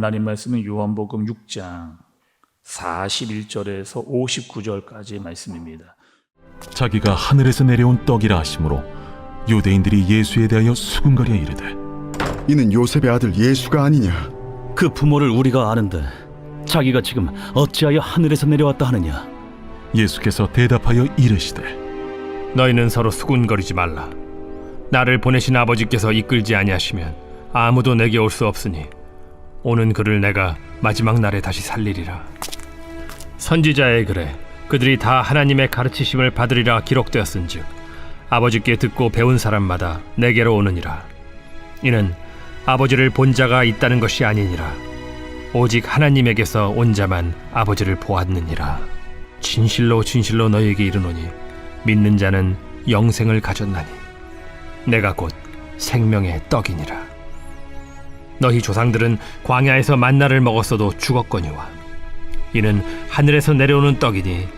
하나님 말씀은 요한복음 6장 41절에서 59절까지의 말씀입니다. 자기가 하늘에서 내려온 떡이라 하심으로 유대인들이 예수에 대하여 수군거려 이르되 이는 요셉의 아들 예수가 아니냐? 그 부모를 우리가 아는데 자기가 지금 어찌하여 하늘에서 내려왔다 하느냐? 예수께서 대답하여 이르시되 너희는 서로 수군거리지 말라. 나를 보내신 아버지께서 이끌지 아니하시면 아무도 내게 올 수 없으니 오는 그를 내가 마지막 날에 다시 살리리라. 선지자의 글에 그들이 다 하나님의 가르치심을 받으리라 기록되었은즉 아버지께 듣고 배운 사람마다 내게로 오느니라. 이는 아버지를 본 자가 있다는 것이 아니니라. 오직 하나님에게서 온 자만 아버지를 보았느니라. 진실로 진실로 너희에게 이르노니 믿는 자는 영생을 가졌나니 내가 곧 생명의 떡이니라. 너희 조상들은 광야에서 만나를 먹었어도 죽었거니와 이는 하늘에서 내려오는 떡이니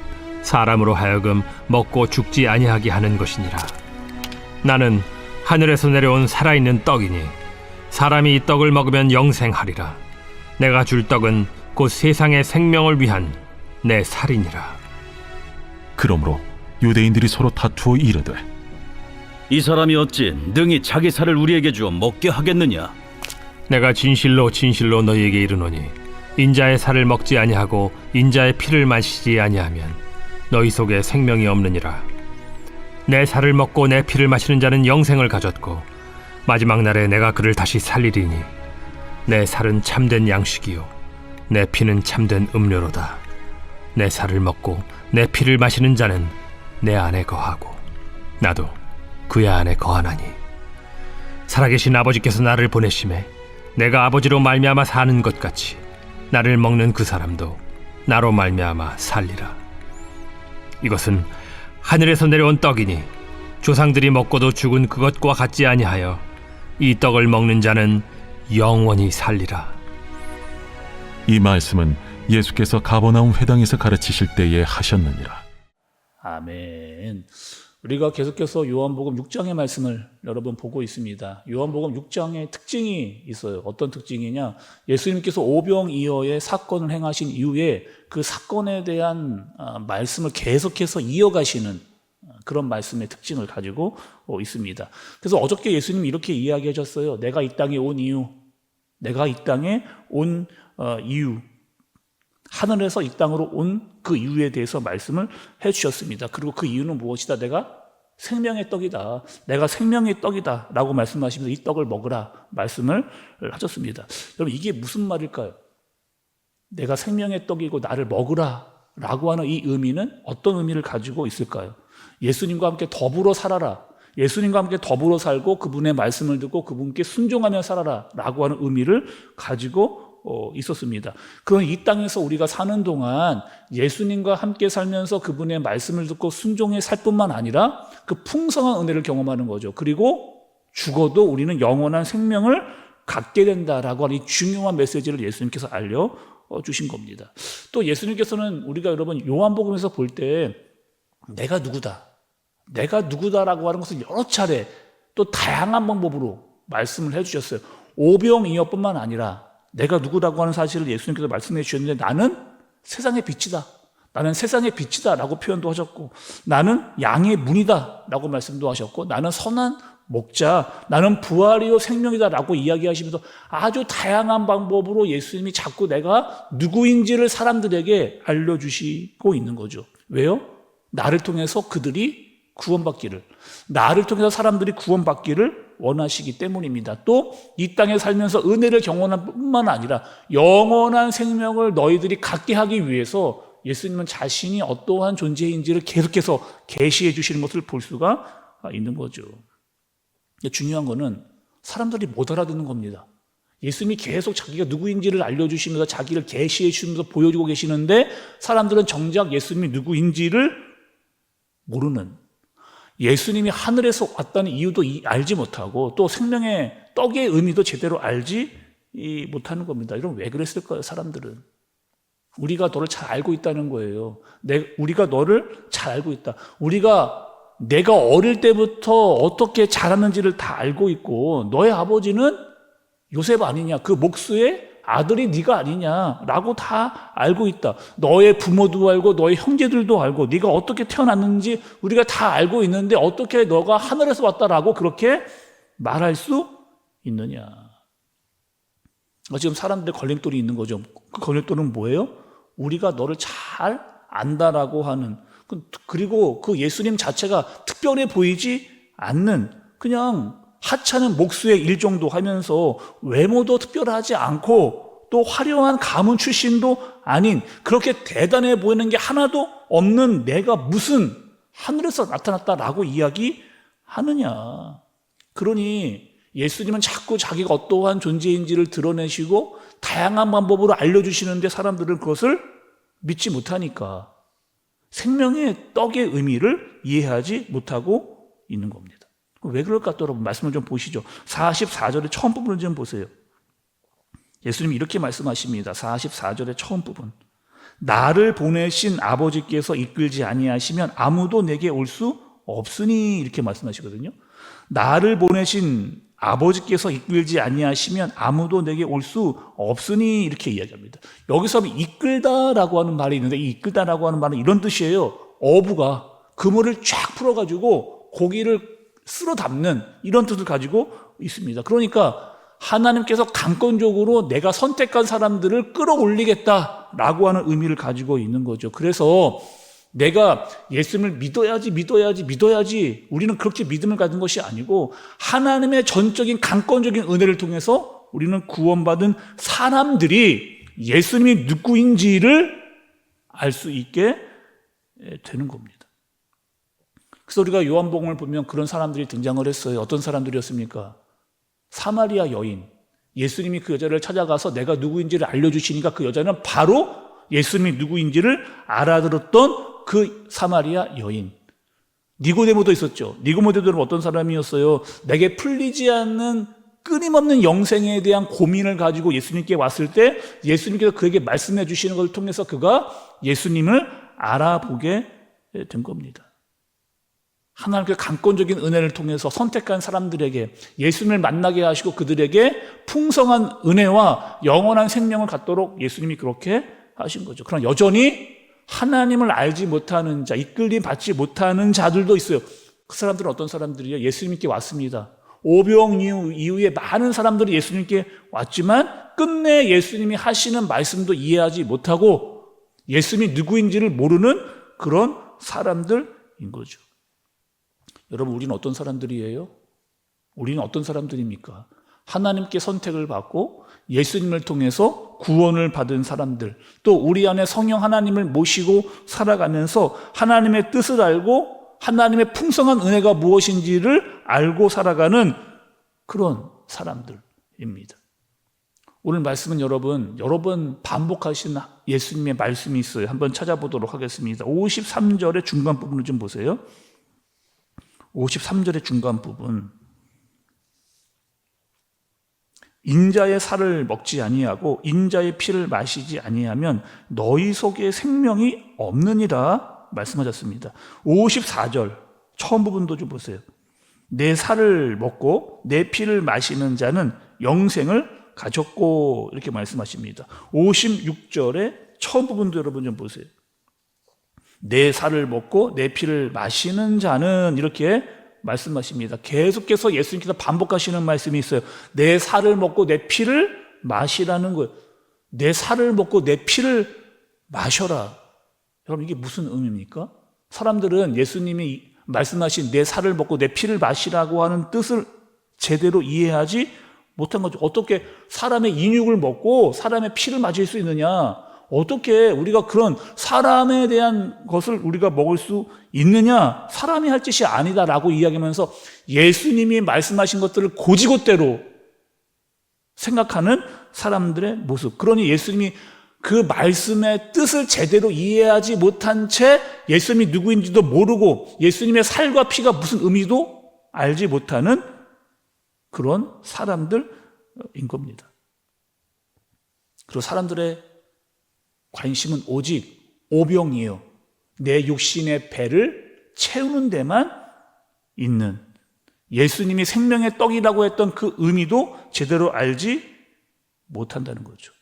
사람으로 하여금 먹고 죽지 아니하게 하는 것이니라. 나는 하늘에서 내려온 살아있는 떡이니 사람이 이 떡을 먹으면 영생하리라. 내가 줄 떡은 곧 세상의 생명을 위한 내 살이니라. 그러므로 유대인들이 서로 다투어 이르되 이 사람이 어찌 능히 자기 살을 우리에게 주어 먹게 하겠느냐? 내가 진실로 진실로 너희에게 이르노니 인자의 살을 먹지 아니하고 인자의 피를 마시지 아니하면 너희 속에 생명이 없느니라. 내 살을 먹고 내 피를 마시는 자는 영생을 가졌고 마지막 날에 내가 그를 다시 살리리니 내 살은 참된 양식이요 내 피는 참된 음료로다. 내 살을 먹고 내 피를 마시는 자는 내 안에 거하고 나도 그의 안에 거하나니 살아계신 아버지께서 나를 보내심에 내가 아버지로 말미암아 사는 것 같이 나를 먹는 그 사람도 나로 말미암아 살리라. 이것은 하늘에서 내려온 떡이니 조상들이 먹고도 죽은 그것과 같지 아니하여 이 떡을 먹는 자는 영원히 살리라. 이 말씀은 예수께서 가버나움 회당에서 가르치실 때에 하셨느니라. 아멘. 우리가 계속해서 요한복음 6장의 말씀을 여러분 보고 있습니다. 요한복음 6장의 특징이 있어요. 어떤 특징이냐? 예수님께서 오병이어의 사건을 행하신 이후에 그 사건에 대한 말씀을 계속해서 이어가시는 그런 말씀의 특징을 가지고 있습니다. 그래서 어저께 예수님이 이렇게 이야기하셨어요. 내가 이 땅에 온 이유, 내가 이 땅에 온 이유, 하늘에서 이 땅으로 온 그 이유에 대해서 말씀을 해주셨습니다. 그리고 그 이유는 무엇이다? 내가 생명의 떡이다. 내가 생명의 떡이다 라고 말씀하시면서 이 떡을 먹으라 말씀을 하셨습니다. 여러분, 이게 무슨 말일까요? 내가 생명의 떡이고 나를 먹으라 라고 하는 이 의미는 어떤 의미를 가지고 있을까요? 예수님과 함께 더불어 살아라, 예수님과 함께 더불어 살고 그분의 말씀을 듣고 그분께 순종하며 살아라 라고 하는 의미를 가지고 있었습니다. 그건 이 땅에서 우리가 사는 동안 예수님과 함께 살면서 그분의 말씀을 듣고 순종해 살 뿐만 아니라 그 풍성한 은혜를 경험하는 거죠. 그리고 죽어도 우리는 영원한 생명을 갖게 된다라고 하는 이 중요한 메시지를 예수님께서 알려주신 겁니다. 또 예수님께서는 우리가 여러분 요한복음에서 볼 때 내가 누구다, 내가 누구다라고 하는 것을 여러 차례 또 다양한 방법으로 말씀을 해주셨어요. 오병이어뿐만 아니라 내가 누구라고 하는 사실을 예수님께서 말씀해 주셨는데 나는 세상의 빛이다, 나는 세상의 빛이다 라고 표현도 하셨고 나는 양의 문이다 라고 말씀도 하셨고 나는 선한 목자, 나는 부활이요 생명이다 라고 이야기하시면서 아주 다양한 방법으로 예수님이 자꾸 내가 누구인지를 사람들에게 알려주시고 있는 거죠. 왜요? 나를 통해서 그들이 구원받기를, 나를 통해서 사람들이 구원받기를 원하시기 때문입니다. 또 이 땅에 살면서 은혜를 경험할 뿐만 아니라 영원한 생명을 너희들이 갖게 하기 위해서 예수님은 자신이 어떠한 존재인지를 계속해서 계시해 주시는 것을 볼 수가 있는 거죠. 중요한 거는 사람들이 못 알아듣는 겁니다. 예수님이 계속 자기가 누구인지를 알려주시면서 자기를 계시해 주시면서 보여주고 계시는데 사람들은 정작 예수님이 누구인지를 모르는, 예수님이 하늘에서 왔다는 이유도 알지 못하고 또 생명의 떡의 의미도 제대로 알지 못하는 겁니다. 이런 왜 그랬을까요? 사람들은 우리가 너를 잘 알고 있다는 거예요. 우리가 너를 잘 알고 있다. 내가 어릴 때부터 어떻게 자랐는지를 다 알고 있고 너의 아버지는 요셉 아니냐, 그 목수의 아들이 네가 아니냐라고 다 알고 있다. 너의 부모도 알고 너의 형제들도 알고 네가 어떻게 태어났는지 우리가 다 알고 있는데 어떻게 너가 하늘에서 왔다라고 그렇게 말할 수 있느냐. 지금 사람들의 걸림돌이 있는 거죠. 그 걸림돌은 뭐예요? 우리가 너를 잘 안다라고 하는, 그리고 그 예수님 자체가 특별해 보이지 않는, 그냥 하찮은 목수의 일 정도 하면서 외모도 특별하지 않고 또 화려한 가문 출신도 아닌, 그렇게 대단해 보이는 게 하나도 없는 내가 무슨 하늘에서 나타났다라고 이야기하느냐. 그러니 예수님은 자꾸 자기가 어떠한 존재인지를 드러내시고 다양한 방법으로 알려주시는데 사람들은 그것을 믿지 못하니까 생명의 떡의 의미를 이해하지 못하고 있는 겁니다. 왜 그럴까 또 여러분 말씀을 좀 보시죠. 44절의 처음 부분을 좀 보세요. 예수님이 이렇게 말씀하십니다. 44절의 처음 부분. 나를 보내신 아버지께서 이끌지 아니하시면 아무도 내게 올 수 없으니, 이렇게 말씀하시거든요. 나를 보내신 아버지께서 이끌지 아니하시면 아무도 내게 올 수 없으니, 이렇게 이야기합니다. 여기서 이끌다라고 하는 말이 있는데, 이 이끌다라고 하는 말은 이런 뜻이에요. 어부가 그물을 쫙 풀어가지고 고기를 쓸어 담는 이런 뜻을 가지고 있습니다. 그러니까 하나님께서 강권적으로 내가 선택한 사람들을 끌어올리겠다라고 하는 의미를 가지고 있는 거죠. 그래서 내가 예수님을 믿어야지 우리는 그렇게 믿음을 가진 것이 아니고 하나님의 전적인 강권적인 은혜를 통해서 우리는 구원받은 사람들이 예수님이 누구인지를 알 수 있게 되는 겁니다. 그래서 우리가 요한복음을 보면 그런 사람들이 등장을 했어요. 어떤 사람들이었습니까? 사마리아 여인. 예수님이 그 여자를 찾아가서 내가 누구인지를 알려주시니까 그 여자는 바로 예수님이 누구인지를 알아들었던 그 사마리아 여인. 니고데모도 있었죠. 니고데모는 어떤 사람이었어요? 내게 풀리지 않는 끊임없는 영생에 대한 고민을 가지고 예수님께 왔을 때 예수님께서 그에게 말씀해 주시는 것을 통해서 그가 예수님을 알아보게 된 겁니다. 하나님께서 강권적인 은혜를 통해서 선택한 사람들에게 예수님을 만나게 하시고 그들에게 풍성한 은혜와 영원한 생명을 갖도록 예수님이 그렇게 하신 거죠. 그러나 여전히 하나님을 알지 못하는 자, 이끌림 받지 못하는 자들도 있어요. 그 사람들은 어떤 사람들이요? 예수님께 왔습니다. 오병 이후에 많은 사람들이 예수님께 왔지만 끝내 예수님이 하시는 말씀도 이해하지 못하고 예수님이 누구인지를 모르는 그런 사람들인 거죠. 여러분, 우리는 어떤 사람들이에요? 우리는 어떤 사람들입니까? 하나님께 선택을 받고 예수님을 통해서 구원을 받은 사람들, 또 우리 안에 성령 하나님을 모시고 살아가면서 하나님의 뜻을 알고 하나님의 풍성한 은혜가 무엇인지를 알고 살아가는 그런 사람들입니다. 오늘 말씀은 여러 번 반복하신 예수님의 말씀이 있어요. 한번 찾아보도록 하겠습니다. 53절의 중간 부분을 좀 보세요. 53절의 중간 부분. 인자의 살을 먹지 아니하고 인자의 피를 마시지 아니하면 너희 속에 생명이 없느니라 말씀하셨습니다. 54절 처음 부분도 좀 보세요. 내 살을 먹고 내 피를 마시는 자는 영생을 가졌고, 이렇게 말씀하십니다. 56절의 처음 부분도 여러분 좀 보세요. 내 살을 먹고 내 피를 마시는 자는, 이렇게 말씀하십니다. 계속해서 예수님께서 반복하시는 말씀이 있어요. 내 살을 먹고 내 피를 마시라는 거예요. 내 살을 먹고 내 피를 마셔라. 여러분, 이게 무슨 의미입니까? 사람들은 예수님이 말씀하신 내 살을 먹고 내 피를 마시라고 하는 뜻을 제대로 이해하지 못한 거죠. 어떻게 사람의 인육을 먹고 사람의 피를 마실 수 있느냐? 어떻게 우리가 그런 사람에 대한 것을 우리가 먹을 수 있느냐? 사람이 할 짓이 아니다라고 이야기하면서 예수님이 말씀하신 것들을 곧이곧대로 생각하는 사람들의 모습. 그러니 예수님이 그 말씀의 뜻을 제대로 이해하지 못한 채 예수님이 누구인지도 모르고 예수님의 살과 피가 무슨 의미도 알지 못하는 그런 사람들인 겁니다. 그리고 사람들의 관심은 오직 오병이에요. 내 육신의 배를 채우는 데만 있는, 예수님이 생명의 떡이라고 했던 그 의미도 제대로 알지 못한다는 거죠.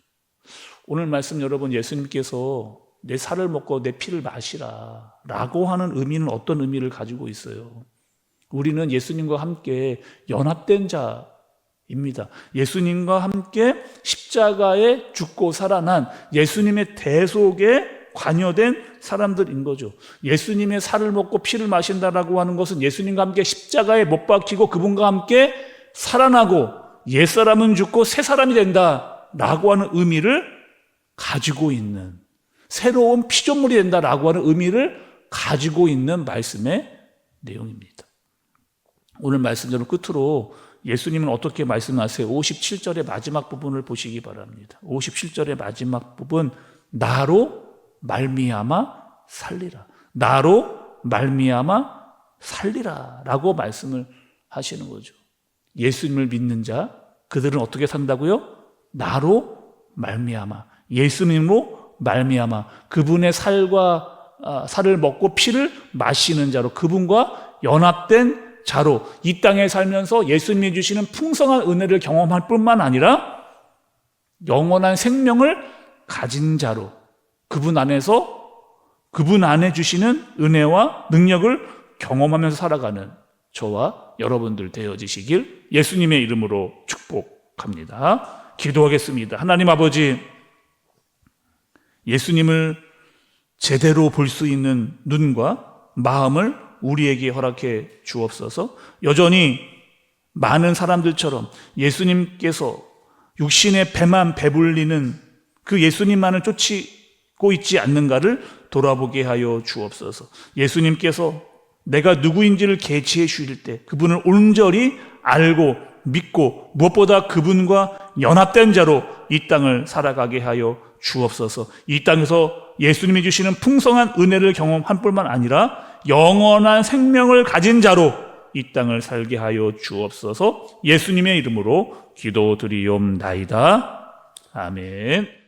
오늘 말씀 여러분, 예수님께서 내 살을 먹고 내 피를 마시라 라고 하는 의미는 어떤 의미를 가지고 있어요? 우리는 예수님과 함께 연합된 자입니다. 예수님과 함께 십자가에 죽고 살아난 예수님의 대속에 관여된 사람들인 거죠. 예수님의 살을 먹고 피를 마신다라고 하는 것은 예수님과 함께 십자가에 못 박히고 그분과 함께 살아나고 옛사람은 죽고 새 사람이 된다라고 하는 의미를 가지고 있는, 새로운 피조물이 된다라고 하는 의미를 가지고 있는 말씀의 내용입니다. 오늘 말씀대로 끝으로 예수님은 어떻게 말씀하세요? 57절의 마지막 부분을 보시기 바랍니다. 57절의 마지막 부분, 나로 말미암아 살리라. 나로 말미암아 살리라 라고 말씀을 하시는 거죠. 예수님을 믿는 자, 그들은 어떻게 산다고요? 나로 말미암아, 예수님으로 말미암아, 그분의 살을 먹고 피를 마시는 자로, 그분과 연합된 자로 이 땅에 살면서 예수님이 주시는 풍성한 은혜를 경험할 뿐만 아니라 영원한 생명을 가진 자로, 그분 안에 주시는 은혜와 능력을 경험하면서 살아가는 저와 여러분들 되어지시길 예수님의 이름으로 축복합니다. 기도하겠습니다. 하나님 아버지, 예수님을 제대로 볼 수 있는 눈과 마음을 우리에게 허락해 주옵소서. 여전히 많은 사람들처럼 예수님께서 육신의 배만 배불리는 그 예수님만을 쫓고 있지 않는가를 돌아보게 하여 주옵소서. 예수님께서 내가 누구인지를 계시해 주실 때 그분을 온전히 알고 믿고 무엇보다 그분과 연합된 자로 이 땅을 살아가게 하여 주옵소서. 이 땅에서 예수님이 주시는 풍성한 은혜를 경험할 뿐만 아니라 영원한 생명을 가진 자로 이 땅을 살게 하여 주옵소서. 예수님의 이름으로 기도드리옵나이다. 아멘.